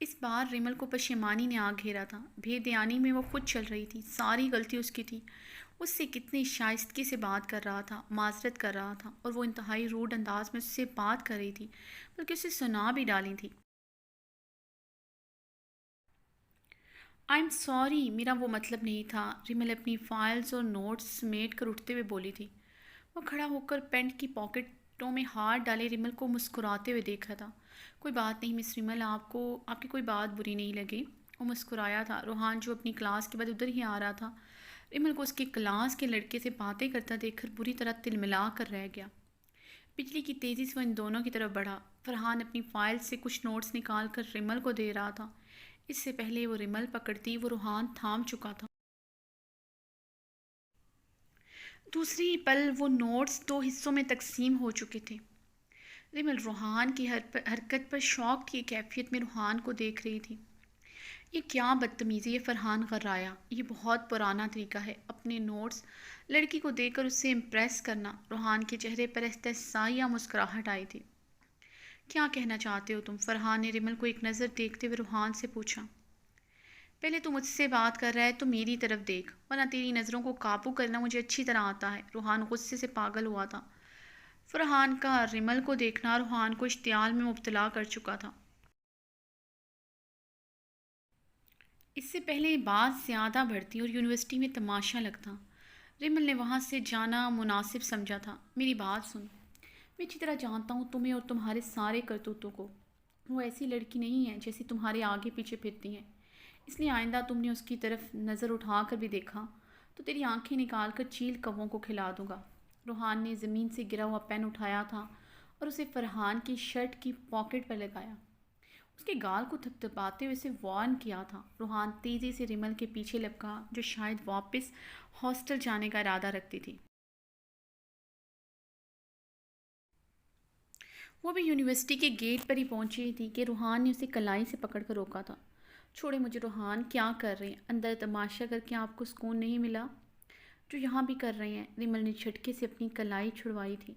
اس بار ریمل کو پشیمانی نے آ گھیرا تھا۔ بے دھیانی میں وہ خود چل رہی تھی، ساری غلطی اس کی تھی۔ اس سے کتنی شائستگی سے بات کر رہا تھا، معذرت کر رہا تھا، اور وہ انتہائی روڈ انداز میں اس سے بات کر رہی تھی، بلکہ اسے سنا بھی ڈالی تھی۔ آئی ایم سوری، میرا وہ مطلب نہیں تھا، ریمل اپنی فائلز اور نوٹس سمیٹ کر اٹھتے ہوئے بولی تھی۔ وہ کھڑا ہو کر پینٹ کی پاکٹوں میں ہاتھ ڈالے ریمل کو مسکراتے ہوئے دیکھا تھا۔ کوئی بات نہیں مس ریمل، آپ کی کوئی بات بری نہیں لگی؟ وہ مسکرایا تھا۔ روحان جو اپنی کلاس کے بعد ادھر ہی آ رہا تھا، ریمل کو اس کی کلاس کے لڑکے سے باتیں کرتا دیکھ کر بری طرح تلملا کر رہ گیا۔ بجلی کی تیزی سے وہ ان دونوں کی طرف بڑھا۔ فرحان اپنی فائل سے کچھ نوٹس نکال کر ریمل کو دے رہا تھا۔ اس سے پہلے وہ ریمل پکڑتی، وہ روحان تھام چکا تھا۔ دوسری پل وہ نوٹس 2 حصوں میں تقسیم ہو چکے تھے۔ ریمل روحان کی حرکت پر شوق کی کیفیت میں روحان کو دیکھ رہی تھی۔ یہ کیا بدتمیزی ہے فرحان غرایا، یہ بہت پرانا طریقہ ہے اپنے نوٹس لڑکی کو دے کر اسے امپریس کرنا۔ روحان کے چہرے پر استحصائیہ مسکراہٹ آئی تھی۔ کیا کہنا چاہتے ہو تم؟ فرحان نے ریمل کو ایک نظر دیکھتے ہوئے روحان سے پوچھا۔ پہلے تو مجھ سے بات کر رہا ہے تو میری طرف دیکھ، ورنہ تیری نظروں کو قابو کرنا مجھے اچھی طرح آتا ہے۔ روحان غصے سے پاگل ہوا تھا۔ فرحان کا ریمل کو دیکھنا روحان کو اشتعال میں مبتلا کر چکا تھا۔ اس سے پہلے بات زیادہ بڑھتی اور یونیورسٹی میں تماشا لگتا، ریمل نے وہاں سے جانا مناسب سمجھا تھا۔ میری بات سن، میں اچھی طرح جانتا ہوں تمہیں اور تمہارے سارے کرتوتوں کو۔ وہ ایسی لڑکی نہیں ہے جیسی تمہارے آگے پیچھے پھرتی ہیں، اس لیے آئندہ تم نے اس کی طرف نظر اٹھا کر بھی دیکھا تو تیری آنکھیں نکال کر چیل کووں کو کھلا دوں گا۔ روحان نے زمین سے گرا ہوا پین اٹھایا تھا اور اسے فرحان کی شرٹ کی پاکٹ پر لگایا۔ اس کے گال کو تھپتھپاتے ہوئے اسے وارن کیا تھا۔ روحان تیزی سے ریمل کے پیچھے لپکا جو شاید واپس ہاسٹل جانے کا ارادہ رکھتی تھی۔ وہ بھی یونیورسٹی کے گیٹ پر ہی پہنچی تھی کہ روحان نے اسے کلائی سے پکڑ کر روکا تھا۔ چھوڑے مجھے روحان، کیا کر رہے ہیں؟ اندر تماشا کر کے آپ کو سکون نہیں ملا جو یہاں بھی کر رہے ہیں؟ ریمل نے جھٹکے سے اپنی کلائی چھڑوائی تھی۔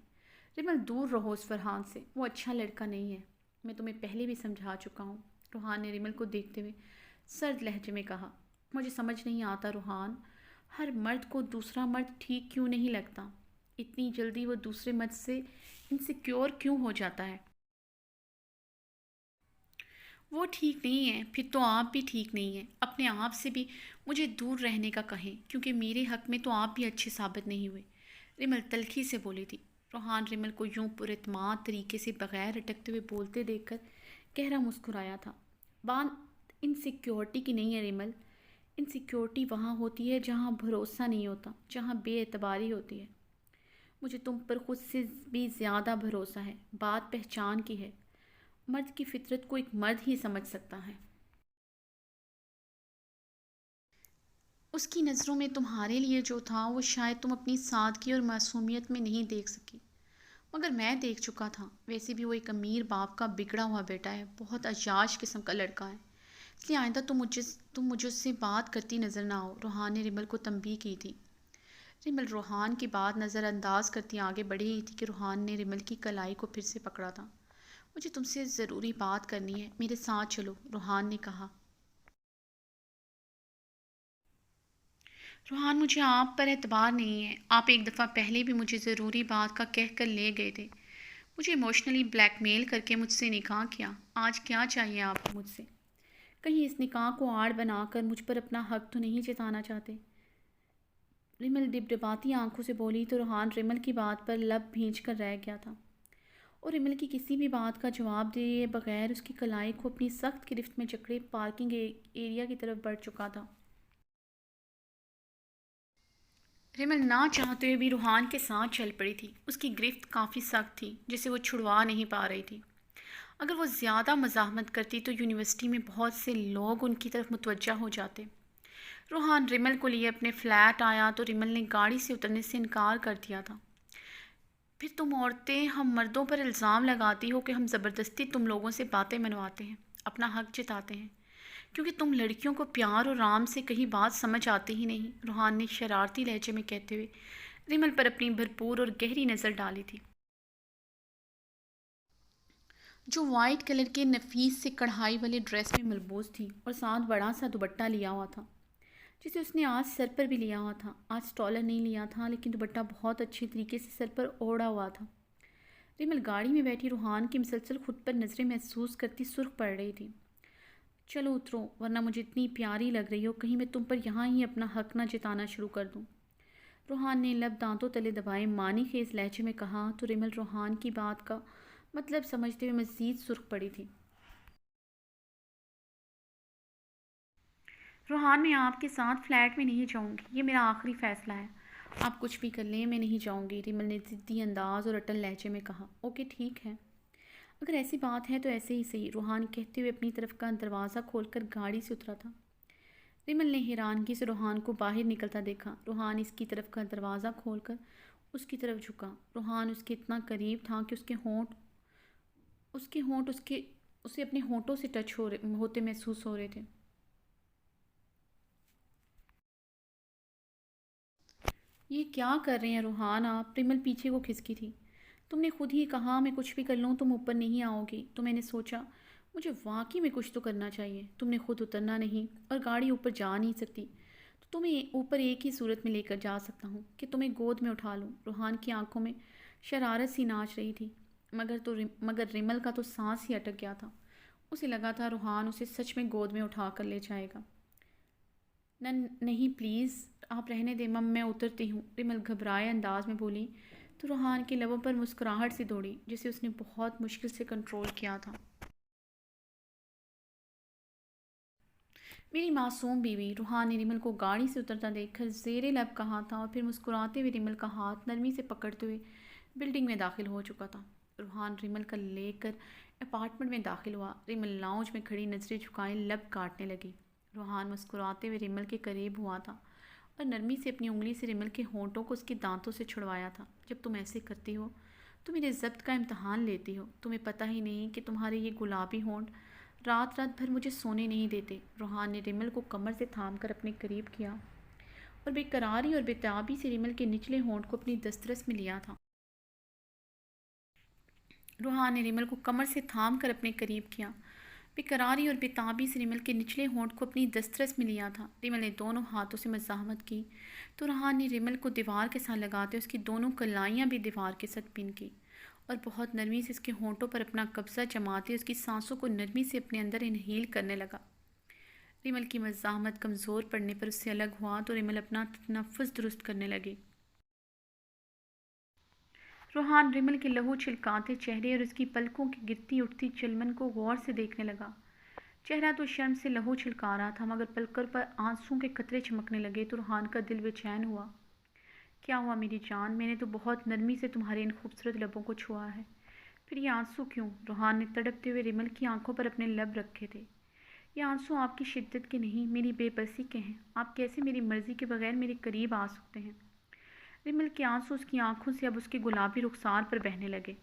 ریمل دور رہو اس فرحان سے، وہ اچھا لڑکا نہیں ہے، میں تمہیں پہلے بھی سمجھا چکا ہوں۔ روحان نے ریمل کو دیکھتے ہوئے سرد لہجے میں کہا۔ مجھے سمجھ نہیں آتا روحان، ہر مرد کو دوسرا مرد ٹھیک کیوں نہیں لگتا؟ اتنی جلدی وہ دوسرے مرد سے انسیکیور کیوں ہو جاتا ہے؟ وہ ٹھیک نہیں ہے، پھر تو آپ بھی ٹھیک نہیں ہیں۔ اپنے آپ سے بھی مجھے دور رہنے کا کہیں، کیونکہ میرے حق میں تو آپ بھی اچھے ثابت نہیں ہوئے، ریمل تلخی سے بولی تھی۔ روحان ریمل کو یوں پر اعتماد طریقے سے بغیر اٹکتے ہوئے بولتے دیکھ کر گہرا مسکرایا تھا۔ بات انسیکیورٹی کی نہیں ہے ریمل، انسیکیورٹی وہاں ہوتی ہے جہاں بھروسہ نہیں ہوتا، جہاں بے اعتباری ہوتی ہے۔ مجھے تم پر خود سے بھی زیادہ بھروسہ ہے۔ بات پہچان کی ہے، مرد کی فطرت کو ایک مرد ہی سمجھ سکتا ہے۔ اس کی نظروں میں تمہارے لیے جو تھا وہ شاید تم اپنی سادگی اور معصومیت میں نہیں دیکھ سکی، مگر میں دیکھ چکا تھا۔ ویسے بھی وہ ایک امیر باپ کا بگڑا ہوا بیٹا ہے، بہت عیاش قسم کا لڑکا ہے، اس لیے آئندہ تم مجھے اس سے بات کرتی نظر نہ آؤ۔ روحان نے ریمل کو تنبیہ کی تھی۔ ریمل روحان کی بات نظر انداز کرتی آگے بڑھی ہی تھی کہ روحان نے ریمل کی کلائی کو پھر سے پکڑا تھا۔ مجھے تم سے ضروری بات کرنی ہے، میرے ساتھ چلو، روحان نے کہا۔ روحان، مجھے آپ پر اعتبار نہیں ہے، آپ ایک دفعہ پہلے بھی مجھے ضروری بات کا کہہ کر لے گئے تھے، مجھے ایموشنلی بلیک میل کر کے مجھ سے نکاح کیا۔ آج کیا چاہیے آپ کو مجھ سے؟ کہیں اس نکاح کو آڑ بنا کر مجھ پر اپنا حق تو نہیں جتانا چاہتے؟ ریمل ڈبڈباتی آنکھوں سے بولی تو روحان ریمل کی بات پر لب بھینچ کر رہ گیا تھا، اور ریمل کی کسی بھی بات کا جواب دیے بغیر اس کی کلائی کو اپنی سخت گرفت میں جکڑے پارکنگ ایریا کی طرف بڑھ چکا تھا۔ ریمل نہ چاہتے ہوئے بھی روحان کے ساتھ چل پڑی تھی۔ اس کی گرفت کافی سخت تھی جسے وہ چھڑوا نہیں پا رہی تھی۔ اگر وہ زیادہ مزاحمت کرتی تو یونیورسٹی میں بہت سے لوگ ان کی طرف متوجہ ہو جاتے۔ روحان ریمل کو لیے اپنے فلیٹ آیا تو ریمل نے گاڑی سے اترنے سے انکار کر دیا تھا۔ پھر تم عورتیں ہم مردوں پر الزام لگاتی ہو کہ ہم زبردستی تم لوگوں سے باتیں منواتے ہیں، اپنا حق جتاتے ہیں، کیونکہ تم لڑکیوں کو پیار اور آرام سے کہیں بات سمجھ آتی ہی نہیں، روحان نے شرارتی لہجے میں کہتے ہوئے ریمل پر اپنی بھرپور اور گہری نظر ڈالی تھی۔ جو وائٹ کلر کے نفیس سے کڑھائی والے ڈریس میں ملبوس تھی اور ساتھ بڑا سا دوپٹہ لیا ہوا تھا، جسے اس نے آج سر پر بھی لیا ہوا تھا۔ آج اسٹالر نہیں لیا تھا، لیکن دوپٹہ بہت اچھی طریقے سے سر پر اوڑھا ہوا تھا۔ ریمل گاڑی میں بیٹھی روحان کی مسلسل خود پر نظریں محسوس کرتی سرخ پڑ رہی تھی۔ چلو اترو، ورنہ مجھے اتنی پیاری لگ رہی ہو، کہیں میں تم پر یہاں ہی اپنا حق نہ جتانا شروع کر دوں۔ روحان نے لب دانتوں تلے دبائے معنی خیز لہجے میں کہا تو ریمل روحان کی بات کا مطلب سمجھتے ہوئے مزید سرخ پڑی تھی۔ روحان، میں آپ کے ساتھ فلیٹ میں نہیں جاؤں گی، یہ میرا آخری فیصلہ ہے۔ آپ کچھ بھی کر لیں، میں نہیں جاؤں گی، ریمل نے ضدی انداز اور اٹل لہجے میں کہا۔ اوکے ٹھیک ہے، اگر ایسی بات ہے تو ایسے ہی صحیح، روحان کہتے ہوئے اپنی طرف کا دروازہ کھول کر گاڑی سے اترا تھا۔ ریمل نے حیرانگی سے روحان کو باہر نکلتا دیکھا۔ روحان اس کی طرف کا دروازہ کھول کر اس کی طرف جھکا۔ روحان اس کے اتنا قریب تھا کہ اس کے ہونٹ اسے اپنے ہونٹوں سے ٹچ ہوتے محسوس ہو رہے تھے۔ یہ کیا کر رہے ہیں روحان آپ؟ ریمل پیچھے کو کھسکی تھی۔ تم نے خود ہی کہا میں کچھ بھی کر لوں تم اوپر نہیں آؤ گی، تو میں نے سوچا مجھے واقعی میں کچھ تو کرنا چاہیے۔ تم نے خود اترنا نہیں اور گاڑی اوپر جا نہیں سکتی، تو تمہیں اوپر ایک ہی صورت میں لے کر جا سکتا ہوں کہ تمہیں گود میں اٹھا لوں۔ روحان کی آنکھوں میں شرارت سی ناچ رہی تھی، مگر ریمل کا تو سانس ہی اٹک گیا تھا۔ اسے لگا تھا روحان اسے سچ میں گود میں اٹھا کر لے جائے گا۔ نہیں پلیز آپ رہنے دیں مم، میں اترتی ہوں، ریمل گھبرائے انداز میں بولی تو روحان کے لبوں پر مسکراہٹ سی دوڑی جسے اس نے بہت مشکل سے کنٹرول کیا تھا۔ میری معصوم بیوی، روحان نے ریمل کو گاڑی سے اترتا دیکھ کر زیر لب کہا تھا اور پھر مسکراتے ہوئے ریمل کا ہاتھ نرمی سے پکڑتے ہوئے بلڈنگ میں داخل ہو چکا تھا۔ روحان ریمل کا لے کر اپارٹمنٹ میں داخل ہوا۔ ریمل لاؤنج میں کھڑی نظریں جھکائے لب کاٹنے لگی۔ روحان مسکراتے ہوئے ریمل کے قریب ہوا تھا اور نرمی سے اپنی انگلی سے ریمل کے ہونٹوں کو اس کے دانتوں سے چھڑوایا تھا۔ جب تم ایسے کرتی ہو تو میرے ضبط کا امتحان لیتی ہو، تمہیں پتہ ہی نہیں کہ تمہارے یہ گلابی ہونٹ رات رات بھر مجھے سونے نہیں دیتے۔ روحان نے ریمل کو کمر سے تھام کر اپنے قریب کیا اور بے قراری اور بے تابی سے ریمل کے نچلے ہونٹ کو اپنی دسترس میں لیا تھا۔ روحان نے ریمل کو کمر سے تھام کر اپنے قریب کیا، بے قراری اور بے تابی سے ریمل کے نچلے ہونٹ کو اپنی دسترس میں لیا تھا۔ ریمل نے دونوں ہاتھوں سے مزاحمت کی تو روحان نے ریمل کو دیوار کے ساتھ لگاتے اس کی دونوں کلائیاں بھی دیوار کے ساتھ پن کی اور بہت نرمی سے اس کے ہونٹوں پر اپنا قبضہ جماتے اس کی سانسوں کو نرمی سے اپنے اندر انہیل کرنے لگا۔ ریمل کی مزاحمت کمزور پڑنے پر اس سے الگ ہوا تو ریمل اپنا تنفس درست کرنے لگی۔ روحان ریمل کے لہو چھلکاتے چہرے اور اس کی پلکوں کی گرتی اٹھتی چلمن کو غور سے دیکھنے لگا۔ چہرہ تو شرم سے لہو چھلکا رہا تھا، مگر پلکوں پر آنسوں کے قطرے چمکنے لگے تو روحان کا دل بے چین ہوا۔ کیا ہوا میری جان؟ میں نے تو بہت نرمی سے تمہارے ان خوبصورت لبوں کو چھوا ہے، پھر یہ آنسو کیوں؟ روحان نے تڑپتے ہوئے ریمل کی آنکھوں پر اپنے لب رکھے تھے۔ یہ آنسو آپ کی شدت کے نہیں، میری بے بسی کے ہیں۔ آپ کیسے میری مرضی کے بغیر میرے قریب آ سکتے ہیں؟ ریمل کے آنسو اس کی آنکھوں سے اب اس کے گلابی رخسار پر بہنے لگے۔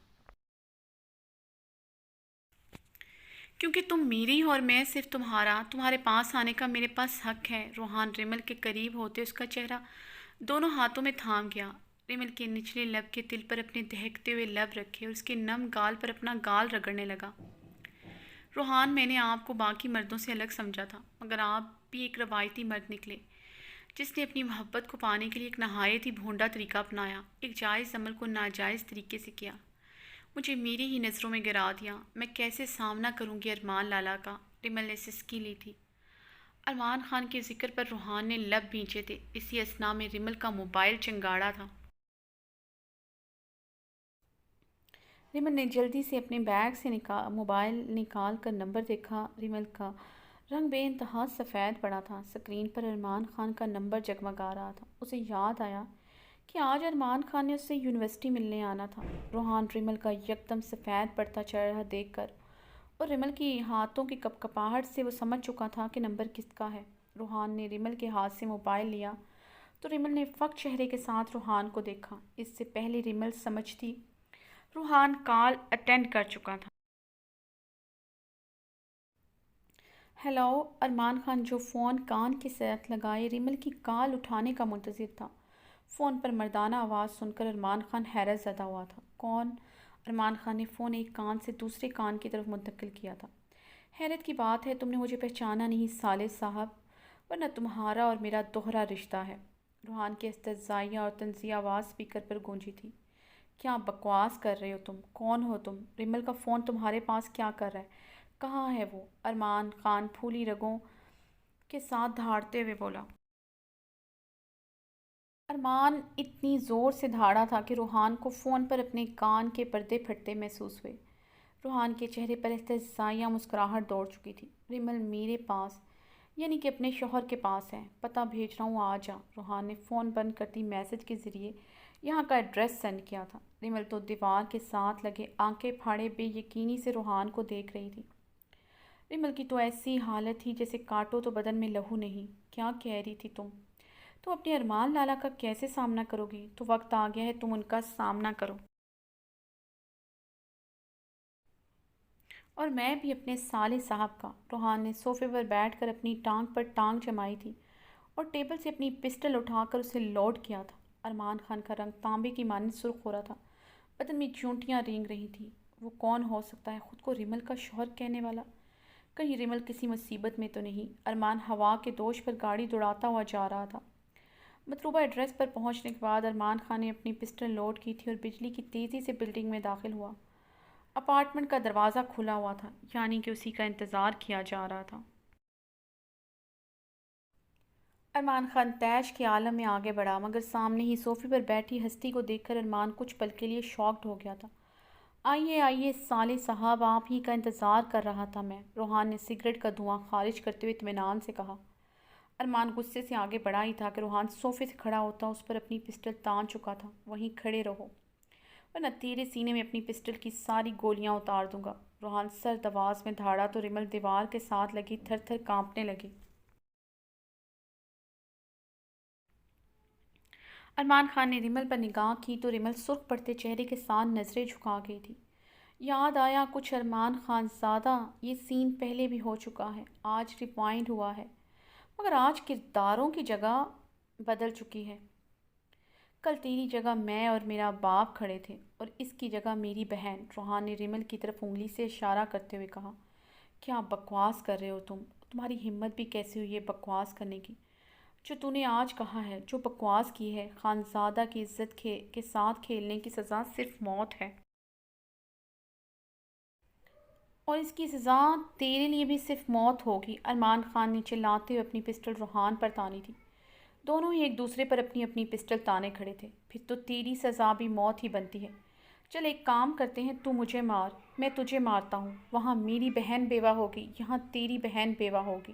کیونکہ تم میری ہو اور میں صرف تمہارا، تمہارے پاس آنے کا میرے پاس حق ہے۔ روحان ریمل کے قریب ہوتے اس کا چہرہ دونوں ہاتھوں میں تھام گیا، ریمل کے نچلے لب کے تل پر اپنے دہکتے ہوئے لب رکھے اور اس کے نم گال پر اپنا گال رگڑنے لگا۔ روحان، میں نے آپ کو باقی مردوں سے الگ سمجھا تھا، مگر آپ بھی ایک روایتی مرد نکلے جس نے اپنی محبت کو پانے کے لیے ایک نہایت ہی بھونڈا طریقہ اپنایا، ایک جائز عمل کو ناجائز طریقے سے کیا، مجھے میری ہی نظروں میں گرا دیا۔ میں کیسے سامنا کروں گی ارمان لالا کا؟ ریمل نے سسکی لی تھی۔ ارمان خان کے ذکر پر روحان نے لب بھینچے تھے، اسی اثنا میں ریمل کا موبائل چنگاڑا تھا۔ ریمل نے جلدی سے اپنے بیگ سے موبائل نکال کر نمبر دیکھا۔ ریمل کا رنگ بے انتہا سفید پڑا تھا، اسکرین پر ارمان خان کا نمبر جگمگا رہا تھا۔ اسے یاد آیا کہ آج ارمان خان نے اس سے یونیورسٹی ملنے آنا تھا۔ روحان ریمل کا یکدم سفید پڑتا چہرہ دیکھ کر اور ریمل کی ہاتھوں کی کپکپاہٹ سے وہ سمجھ چکا تھا کہ نمبر کس کا ہے۔ روحان نے ریمل کے ہاتھ سے موبائل لیا تو ریمل نے فقط چہرے کے ساتھ روحان کو دیکھا۔ اس سے پہلے ریمل سمجھتی روحان کال اٹینڈ کر چکا تھا۔ ہیلو، ارمان خان جو فون کان کے ساتھ لگائے ریمل کی کال اٹھانے کا منتظر تھا۔ فون پر مردانہ آواز سن کر ارمان خان حیرت زدہ ہوا تھا۔ کون؟ ارمان خان نے فون ایک کان سے دوسرے کان کی طرف منتقل کیا تھا۔ حیرت کی بات ہے تم نے مجھے پہچانا نہیں صالح صاحب، ورنہ تمہارا اور میرا دوہرا رشتہ ہے۔ روحان کی استہزائیہ اور طنزیہ آواز اسپیکر پر گونجی تھی۔ کیا بکواس کر رہے ہو تم؟ کون ہو تم؟ ریمل کا فون تمہارے پاس کیا کر رہا ہے؟ کہاں ہے وہ؟ ارمان خان پھولی رگوں کے ساتھ دھاڑتے ہوئے بولا۔ ارمان اتنی زور سے دھاڑا تھا کہ روحان کو فون پر اپنے کان کے پردے پھٹتے محسوس ہوئے۔ روحان کے چہرے پر استہزائیہ مسکراہٹ دوڑ چکی تھی۔ ریمل میرے پاس، یعنی کہ اپنے شوہر کے پاس ہے۔ پتہ بھیج رہا ہوں، آ جا۔ روحان نے فون بند کرتی میسج کے ذریعے یہاں کا ایڈریس سینڈ کیا تھا۔ ریمل تو دیوار کے ساتھ لگے آنکھیں پھاڑے بے یقینی سے روحان کو دیکھ رہی تھی۔ ریمل کی تو ایسی حالت تھی جیسے کاٹو تو بدن میں لہو نہیں۔ کیا کہہ رہی تھی تم؟ تم اپنے ارمان لالا کا کیسے سامنا کرو گی؟ تو وقت آ گیا ہے تم ان کا سامنا کرو۔ اور میں بھی اپنے صالح صاحب کا۔ روحان نے صوفے پر بیٹھ کر اپنی ٹانگ پر ٹانگ جمائی تھی اور ٹیبل سے اپنی پسٹل اٹھا کر اسے لوڈ کیا تھا۔ ارمان خان کا رنگ تانبے کی مانند سرخ ہو رہا تھا، بدن میں چونٹیاں رینگ رہی تھیں۔ وہ کون ہو سکتا ہے خود کو ریمل کا شوہر کہنے والا؟ کہیں ریمل کسی مصیبت میں تو نہیں؟ ارمان ہوا کے دوش پر گاڑی دوڑاتا ہوا جا رہا تھا۔ مطلوبہ ایڈریس پر پہنچنے کے بعد ارمان خان نے اپنی پسٹل لوڈ کی تھی اور بجلی کی تیزی سے بلڈنگ میں داخل ہوا۔ اپارٹمنٹ کا دروازہ کھلا ہوا تھا، یعنی کہ اسی کا انتظار کیا جا رہا تھا۔ ارمان خان طیش کے عالم میں آگے بڑھا، مگر سامنے ہی صوفے پر بیٹھی ہستی کو دیکھ کر ارمان کچھ پل کے لیے شاکڈ ہو گیا تھا۔ آئیے آئیے صالح صاحب، آپ ہی کا انتظار کر رہا تھا میں، روحان نے سگریٹ کا دھواں خارج کرتے ہوئے اطمینان سے کہا۔ ارمان غصے سے آگے بڑھا ہی تھا کہ روحان صوفے سے کھڑا ہوتا، اس پر اپنی پسٹل تان چکا تھا۔ وہیں کھڑے رہو ورنہ تیرے سینے میں اپنی پسٹل کی ساری گولیاں اتار دوں گا۔ روحان سرد آواز میں دھاڑا تو ریمل دیوار کے ساتھ لگی تھر تھر کانپنے لگی۔ ارمان خان نے ریمل پر نگاہ کی تو ریمل سرخ پڑتے چہرے کے ساتھ نظریں جھکا گئی تھی۔ یاد آیا کچھ ارمان خان زادہ، یہ سین پہلے بھی ہو چکا ہے، آج ریوائنڈ ہوا ہے، مگر آج کرداروں کی جگہ بدل چکی ہے۔ کل تیری جگہ میں اور میرا باپ کھڑے تھے اور اس کی جگہ میری بہن۔ روحان نے ریمل کی طرف انگلی سے اشارہ کرتے ہوئے کہا۔ کیا بکواس کر رہے ہو تم؟ تمہاری ہمت بھی کیسی ہوئی ہے بکواس کرنے کی؟ جو تو نے آج کہا ہے، جو بکواس کی ہے، خانزادہ کی عزت کے ساتھ کھیلنے کی سزا صرف موت ہے، اور اس کی سزا تیرے لیے بھی صرف موت ہوگی۔ ارمان خان نے چلاتے ہوئے اپنی پسٹل روحان پر تانی تھی۔ دونوں ہی ایک دوسرے پر اپنی اپنی پسٹل تانے کھڑے تھے۔ پھر تو تیری سزا بھی موت ہی بنتی ہے۔ چل ایک کام کرتے ہیں، تو مجھے مار، میں تجھے مارتا ہوں۔ وہاں میری بہن بیوہ ہوگی، یہاں تیری بہن بیوہ ہوگی۔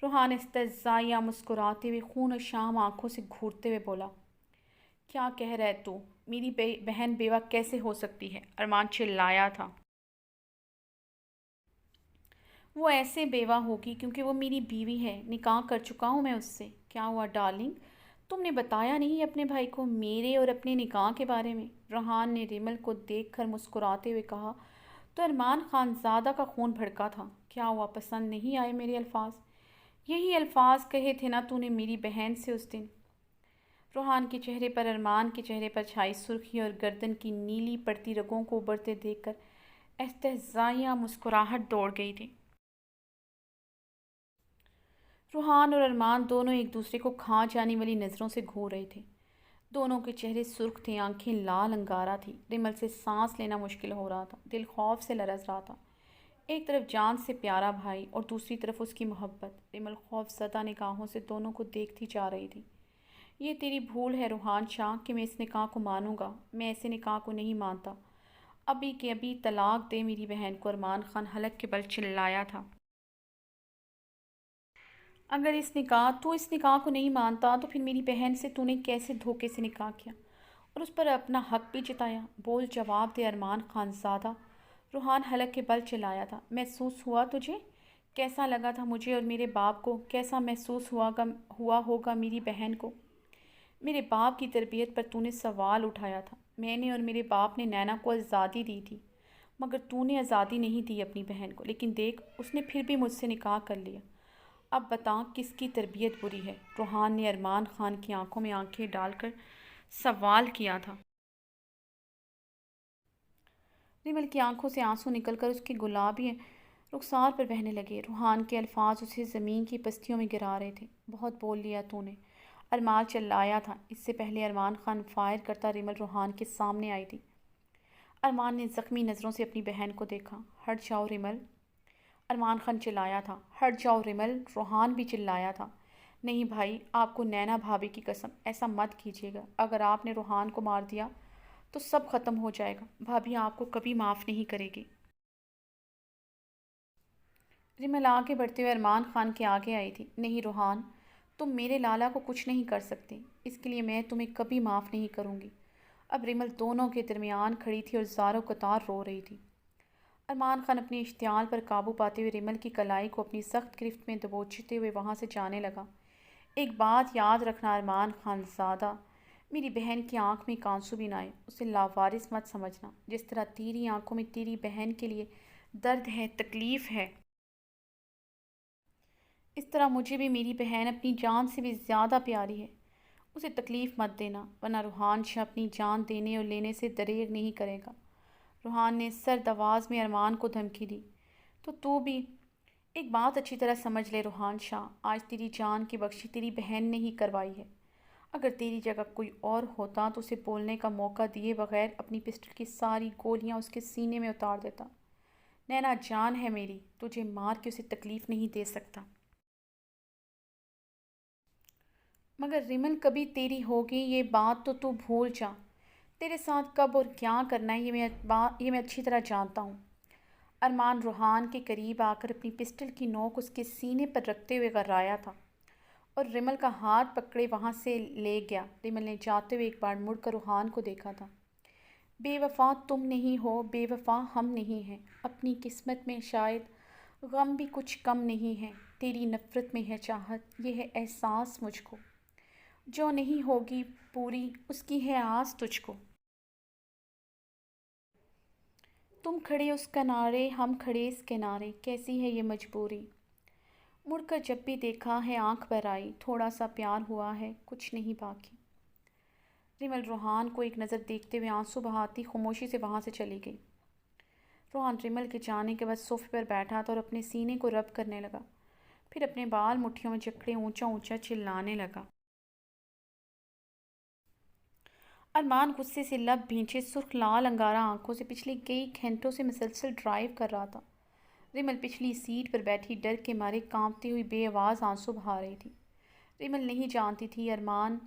روحان استہزائیہ مسکراتے ہوئے خون و شام آنکھوں سے گھورتے ہوئے بولا۔ کیا کہہ رہا ہے تو؟ میری بہن بیوہ کیسے ہو سکتی ہے؟ ارمان چلایا تھا۔ وہ ایسے بیوہ ہوگی کیونکہ وہ میری بیوی ہے، نکاح کر چکا ہوں میں اس سے۔ کیا ہوا ڈارلنگ؟ تم نے بتایا نہیں اپنے بھائی کو میرے اور اپنے نکاح کے بارے میں؟ روحان نے ریمل کو دیکھ کر مسکراتے ہوئے کہا تو ارمان خانزادہ کا خون بھڑکا تھا۔ کیا ہوا، پسند نہیں آئے میرے الفاظ؟ یہی الفاظ کہے تھے نا تو نے میری بہن سے اس دن؟ روحان کے چہرے پر ارمان کے چہرے پر چھائی سرخی اور گردن کی نیلی پڑتی رگوں کو ابھرتے دیکھ کر استہزائیہ مسکراہٹ دوڑ گئی تھی۔ روحان اور ارمان دونوں ایک دوسرے کو کھا جانے والی نظروں سے گھور رہے تھے۔ دونوں کے چہرے سرخ تھے، آنکھیں لال انگارہ تھی۔ ریمل سے سانس لینا مشکل ہو رہا تھا، دل خوف سے لرز رہا تھا۔ ایک طرف جان سے پیارا بھائی اور دوسری طرف اس کی محبت۔ ریمل خوف زدہ نگاہوں سے دونوں کو دیکھتی جا رہی تھی۔ یہ تیری بھول ہے روحان شاہ کہ میں اس نکاح کو مانوں گا، میں ایسے نکاح کو نہیں مانتا۔ ابھی کے ابھی طلاق دے میری بہن کو، ارمان خان حلق کے بل چلایا تھا۔ اگر تو اس نکاح کو نہیں مانتا تو پھر میری بہن سے تو نے کیسے دھوکے سے نکاح کیا اور اس پر اپنا حق بھی جتایا؟ بول جواب دے ارمان خانزادہ۔ روحان حلق کے بل چلایا تھا۔ محسوس ہوا تجھے؟ کیسا لگا تھا مجھے اور میرے باپ کو؟ کیسا محسوس ہوا ہوگا میری بہن کو؟ میرے باپ کی تربیت پر تو نے سوال اٹھایا تھا۔ میں نے اور میرے باپ نے نینا کو آزادی دی تھی، مگر تو نے آزادی نہیں دی اپنی بہن کو۔ لیکن دیکھ، اس نے پھر بھی مجھ سے نکاح کر لیا۔ اب بتا کس کی تربیت بری ہے؟ روحان نے ارمان خان کی آنکھوں میں آنکھیں ڈال کر سوال کیا تھا۔ ریمل کی آنکھوں سے آنسو نکل کر اس کے گلابی رخسار پر بہنے لگے۔ روحان کے الفاظ اسے زمین کی پستیوں میں گرا رہے تھے۔ بہت بول لیا تو نے، ارمان چلایا تھا۔ اس سے پہلے ارمان خان فائر کرتا ریمل روحان کے سامنے آئی تھی۔ ارمان نے زخمی نظروں سے اپنی بہن کو دیکھا۔ ہٹ جاؤ ریمل، ارمان خان چلایا تھا۔ ہٹ جاؤ ریمل، روحان بھی چلایا تھا۔ نہیں بھائی، آپ کو نینا بھابھی کی قسم ایسا مت کیجیے گا۔ اگر آپ نے روحان کو مار دیا تو سب ختم ہو جائے گا۔ بھابھی آپ کو کبھی معاف نہیں کرے گی۔ ریمل آگے بڑھتے ہوئے ارمان خان کے آگے آئی تھی۔ نہیں روحان، تم میرے لالا کو کچھ نہیں کر سکتے، اس کے لیے میں تمہیں کبھی معاف نہیں کروں گی۔ اب ریمل دونوں کے درمیان کھڑی تھی اور زاروں قطار رو رہی تھی۔ ارمان خان اپنی اشتعال پر قابو پاتے ہوئے ریمل کی کلائی کو اپنی سخت گرفت میں دبوچتے ہوئے وہاں سے جانے لگا۔ ایک بات یاد رکھنا ارمان خان زادہ، میری بہن کی آنکھ میں ایک آنسو بھی نہ آئے، اسے لاوارث مت سمجھنا۔ جس طرح تیری آنکھوں میں تیری بہن کے لیے درد ہے، تکلیف ہے، اس طرح مجھے بھی میری بہن اپنی جان سے بھی زیادہ پیاری ہے۔ اسے تکلیف مت دینا، ورنہ روحان شاہ اپنی جان دینے اور لینے سے دریغ نہیں کرے گا۔ روحان نے سرد آواز میں ارمان کو دھمکی دی۔ تو بھی ایک بات اچھی طرح سمجھ لے روحان شاہ، آج تیری جان کی بخشی تیری بہن نے ہی کروائی ہے۔ اگر تیری جگہ کوئی اور ہوتا تو اسے بولنے کا موقع دیے بغیر اپنی پسٹل کی ساری گولیاں اس کے سینے میں اتار دیتا۔ نینا جان ہے میری، تجھے مار کے اسے تکلیف نہیں دے سکتا۔ مگر ریمل کبھی تیری ہوگی یہ بات تو بھول جا۔ تیرے ساتھ کب اور کیا کرنا ہے یہ میں اچھی طرح جانتا ہوں۔ ارمان روحان کے قریب آ کر اپنی پسٹل کی نوک اس کے سینے پر رکھتے ہوئے غرایا تھا اور ریمل کا ہاتھ پکڑے وہاں سے لے گیا۔ ریمل نے جاتے ہوئے ایک بار مڑ کر روحان کو دیکھا تھا۔ بے وفا تم نہیں ہو، بے وفا ہم نہیں ہیں۔ اپنی قسمت میں شاید غم بھی کچھ کم نہیں ہے۔ تیری نفرت میں ہے چاہت، یہ ہے احساس مجھ کو۔ جو نہیں ہوگی پوری اس کی ہے آس تجھ کو۔ تم کھڑے اس کنارے، ہم کھڑے اس کنارے، کیسی ہے یہ مجبوری۔ مڑ کر جب بھی دیکھا ہے آنکھ بھر آئی، تھوڑا سا پیار ہوا ہے، کچھ نہیں باقی۔ ریمل روحان کو ایک نظر دیکھتے ہوئے آنسو بہاتی خاموشی سے وہاں سے چلی گئی۔ روحان ریمل کے جانے کے بعد صوفے پر بیٹھا تھا اور اپنے سینے کو رب کرنے لگا، پھر اپنے بال مٹھیوں میں جکڑے اونچا اونچا چلانے لگا۔ ارمان غصے سے لب بھینچے سرخ لال انگارہ آنکھوں سے پچھلے کئی گھنٹوں سے مسلسل ڈرائیو کر رہا تھا۔ ریمل پچھلی سیٹ پر بیٹھی ڈر کے مارے کانپتی ہوئی بے آواز آنسو بہا رہی تھی۔ ریمل نہیں جانتی تھی ارمان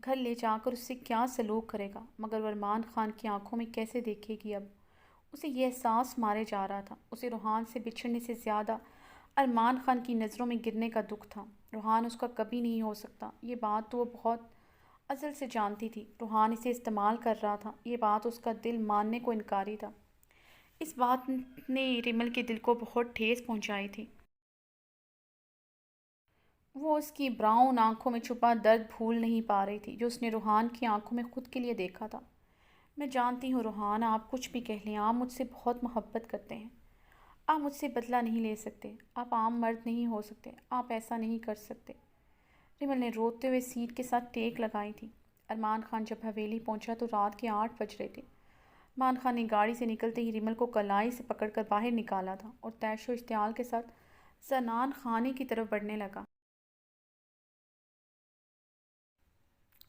گھر لے جا کر اس سے کیا سلوک کرے گا، مگر وہ ارمان خان کی آنکھوں میں کیسے دیکھے گی اب؟ اسے یہ احساس مارے جا رہا تھا۔ اسے روحان سے بچھڑنے سے زیادہ ارمان خان کی نظروں میں گرنے کا دکھ تھا۔ روحان اس کا کبھی نہیں ہو سکتا، یہ بات تو وہ بہت ازل سے جانتی تھی۔ روحان اسے استعمال کر رہا تھا، یہ بات اس کا دل ماننے کو انکاری تھا۔ اس بات نے ریمل کے دل کو بہت ٹھیس پہنچائی تھی۔ وہ اس کی براؤن آنکھوں میں چھپا درد بھول نہیں پا رہی تھی جو اس نے روحان کی آنکھوں میں خود کے لیے دیکھا تھا۔ میں جانتی ہوں روحان، آپ کچھ بھی کہہ لیں، آپ مجھ سے بہت محبت کرتے ہیں۔ آپ مجھ سے بدلہ نہیں لے سکتے، آپ عام مرد نہیں ہو سکتے، آپ ایسا نہیں کر سکتے۔ ریمل نے روتے ہوئے سیٹ کے ساتھ ٹیک لگائی تھی۔ ارمان خان جب حویلی پہنچا تو رات کے 8 بج رہے تھے۔ ارمان خان نے گاڑی سے نکلتے ہی ریمل کو کلائی سے پکڑ کر باہر نکالا تھا اور تیش و اشتعال کے ساتھ زنان خانے کی طرف بڑھنے لگا۔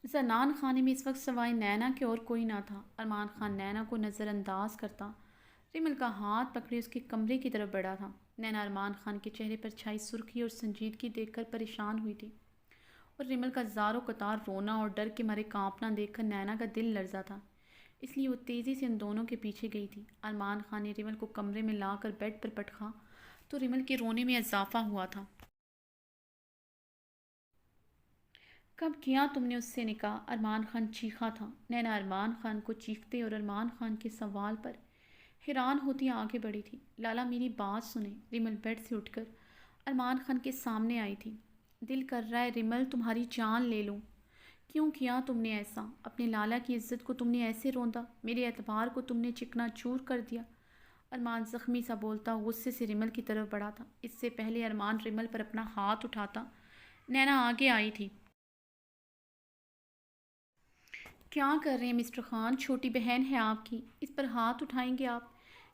زنان خانے میں اس وقت سوائے نینا کے اور کوئی نہ تھا۔ ارمان خان نینا کو نظر انداز کرتا ریمل کا ہاتھ پکڑے اس کے کمرے کی طرف بڑھا تھا۔ نینا ارمان خان کے چہرے پر چھائی سرخی اور سنجیدگی دیکھ کر پریشان ہوئی تھی اور ریمل کا زاروں قطار رونا اور ڈر کے مارے کانپنا دیکھ کر نینا کا دل لرزا تھا، اس لیے وہ تیزی سے ان دونوں کے پیچھے گئی تھی۔ ارمان خان نے ریمل کو کمرے میں لا کر بیڈ پر پٹکا تو ریمل کے رونے میں اضافہ ہوا تھا۔ کب کیا تم نے اس سے نکاح؟ ارمان خان چیخا تھا۔ نینا ارمان خان کو چیختے اور ارمان خان کے سوال پر حیران ہوتی آگے بڑھی تھی۔ لالا میری بات سنیں۔ ریمل بیڈ سے اٹھ کر ارمان خان کے سامنے آئی تھی۔ دل کر رہا ہے ریمل تمہاری جان لے لوں۔ کیوں کیا تم نے ایسا؟ اپنے لالا کی عزت کو تم نے ایسے روندا، میرے اعتبار کو تم نے چکنا چور کر دیا۔ ارمان زخمی سا بولتا غصے سے ریمل کی طرف بڑھا تھا۔ اس سے پہلے ارمان ریمل پر اپنا ہاتھ اٹھاتا نینا آگے آئی تھی۔ کیا کر رہے ہیں مسٹر خان؟ چھوٹی بہن ہے آپ کی، اس پر ہاتھ اٹھائیں گے آپ؟